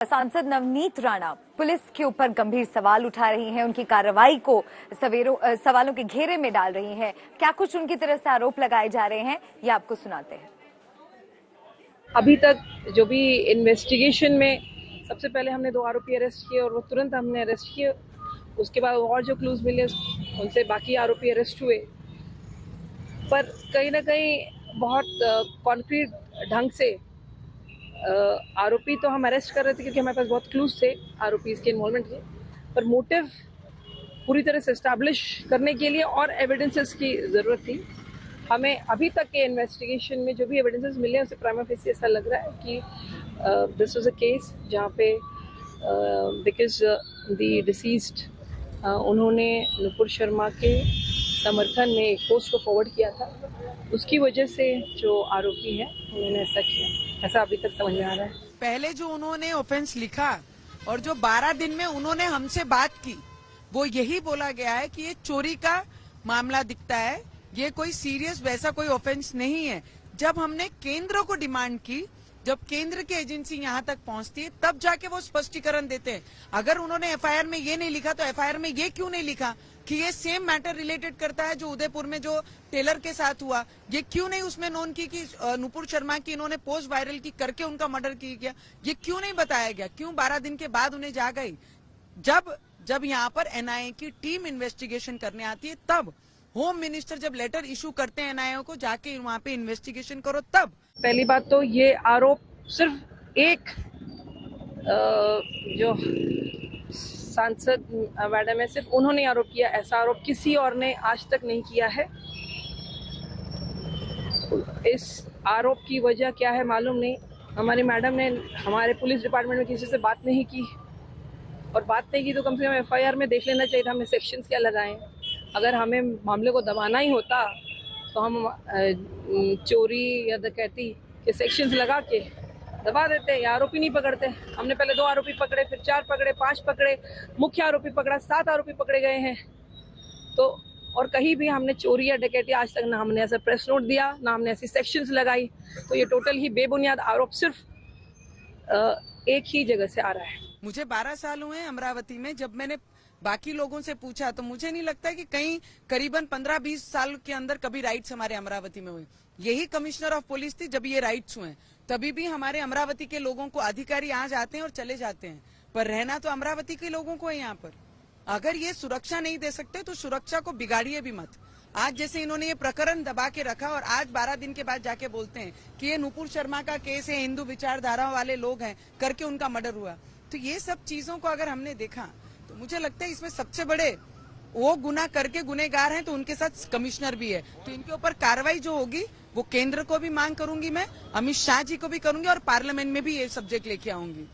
सांसद नवनीत राणा पुलिस के ऊपर गंभीर सवाल उठा रही हैं, उनकी कार्रवाई को सवालों के घेरे में डाल रही हैं। क्या कुछ उनकी तरफ से आरोप लगाए जा रहे हैं, ये आपको सुनाते हैं। अभी तक जो भी इन्वेस्टिगेशन में सबसे पहले हमने 2 आरोपी अरेस्ट किए और वो तुरंत हमने अरेस्ट किए। उसके बाद और जो क्लूज मिले उनसे बाकी आरोपी अरेस्ट हुए, पर कहीं ना कहीं बहुत कॉन्क्रीट ढंग से आरोपी तो हम अरेस्ट कर रहे थे क्योंकि हमारे पास बहुत क्लूज थे आरोपी के इन्वॉल्वमेंट के, पर मोटिव पूरी तरह से एस्टैब्लिश करने के लिए और एविडेंसेस की ज़रूरत थी। हमें अभी तक के इन्वेस्टिगेशन में जो भी एविडेंसेस मिले हैं उससे प्राइमा फेसी ऐसा लग रहा है कि दिस वाज अ केस जहाँ पे बिकॉज द डिसीज्ड उन्होंने नुपुर शर्मा के समर्थन में एक पोस्ट को फॉरवर्ड किया था, उसकी वजह से जो आरोपी है उन्होंने ऐसा किया, ऐसा अभी तक समझ में आ रहा है। पहले जो उन्होंने ऑफेंस लिखा और जो 12 दिन में उन्होंने हमसे बात की, वो यही बोला गया है कि ये चोरी का मामला दिखता है, ये कोई सीरियस वैसा कोई ऑफेंस नहीं है। जब हमने केंद्र को डिमांड की, जब केंद्र की एजेंसी यहाँ तक पहुंचती है, तब जाके वो स्पष्टीकरण देते हैं। अगर उन्होंने एफआईआर में ये नहीं लिखा तो एफआईआर में ये क्यों नहीं लिखा कि ये सेम मैटर रिलेटेड करता है जो उदयपुर में जो टेलर के साथ हुआ, ये क्यों नहीं उसमें नोन की कि नुपुर शर्मा की इन्होंने पोस्ट वायरल की करके उनका मर्डर किया गया, ये क्यों नहीं बताया गया? क्यों 12 दिन के बाद उन्हें जा गई? जब यहाँ पर एनआईए की टीम इन्वेस्टिगेशन करने आती है, तब होम मिनिस्टर जब लेटर इशू करते हैं एनआईए को, जाके वहाँ पे इन्वेस्टिगेशन करो तब। पहली बात तो ये आरोप सिर्फ एक जो सांसद मैडम है, सिर्फ उन्होंने आरोप किया, ऐसा आरोप किसी और ने आज तक नहीं किया है। इस आरोप की वजह क्या है मालूम नहीं। हमारी मैडम ने हमारे पुलिस डिपार्टमेंट में किसी से बात नहीं की, और बात नहीं की तो कम से कम एफआईआर में देख लेना चाहिए था हमने सेक्शंस क्या लगाए। अगर हमें मामले को दबाना ही होता तो हम चोरी या डकैती के सेक्शंस लगा के दबा देते, या आरोपी नहीं पकड़ते। हमने पहले 2 आरोपी पकड़े, फिर 4 पकड़े, 5 पकड़े, मुख्य आरोपी पकड़ा, 7 आरोपी पकड़े गए हैं। तो और कहीं भी हमने चोरी या डकैती आज तक ना हमने ऐसा प्रेस नोट दिया, ना हमने ऐसी सेक्शंस लगाई। तो ये टोटल ही बेबुनियाद आरोप सिर्फ एक ही जगह से आ रहा है। मुझे 12 साल हुए अमरावती में। जब मैंने बाकी लोगों से पूछा तो मुझे नहीं लगता कि कहीं करीबन 15-20 साल के अंदर कभी राइट्स हमारे अमरावती में हुए। यही कमिश्नर ऑफ पुलिस थी जब ये राइट्स हुए, तभी भी हमारे अमरावती के लोगों को अधिकारी आ जाते हैं और चले जाते हैं, पर रहना तो अमरावती के लोगों को है यहाँ पर। अगर ये सुरक्षा नहीं दे सकते तो सुरक्षा को बिगाड़िए भी मत। आज जैसे इन्होंने ये प्रकरण दबा के रखा और आज 12 दिन के बाद जाके बोलते हैं कि ये नुपुर शर्मा का केस है, हिंदू विचारधारा वाले लोग हैं करके उनका मर्डर हुआ। तो ये सब चीजों को अगर हमने देखा तो मुझे लगता है इसमें सबसे बड़े वो गुनाह करके गुनहगार हैं तो उनके साथ कमिश्नर भी है। तो इनके ऊपर कार्रवाई जो होगी वो केंद्र को भी मांग करूंगी, मैं अमित शाह जी को भी करूंगी और पार्लियामेंट में भी ये सब्जेक्ट लेके आऊंगी।